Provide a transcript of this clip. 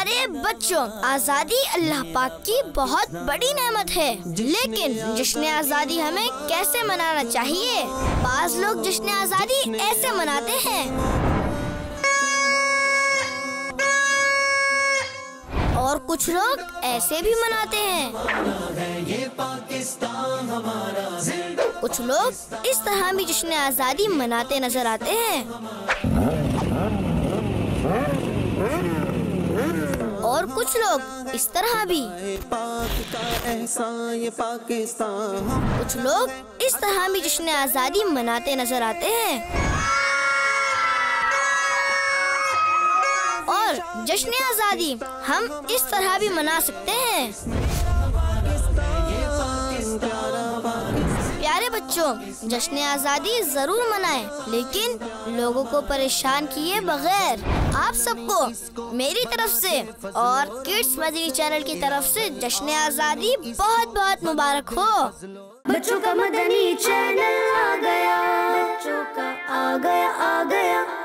प्यारे बच्चों, आज़ादी अल्लाह पाक की बहुत बड़ी नेमत है, लेकिन जश्न आज़ादी हमें कैसे मनाना चाहिए? बाज़ लोग जश्न आज़ादी ऐसे मनाते हैं और कुछ लोग ऐसे भी मनाते हैं। कुछ लोग इस तरह भी जश्न आज़ादी मनाते नजर आते हैं और कुछ लोग इस तरह भी। कुछ लोग इस तरह भी जश्न आज़ादी मनाते नजर आते हैं और जश्न आज़ादी हम इस तरह भी मना सकते हैं। प्यारे बच्चों, जश्न आज़ादी जरूर मनाएं, लेकिन लोगों को परेशान किए बगैर। आप सबको मेरी तरफ से और किड्स मदनी चैनल की तरफ से जश्न आज़ादी बहुत बहुत मुबारक हो। बच्चों का मदनी चैनल आ गया, बच्चों का आ गया।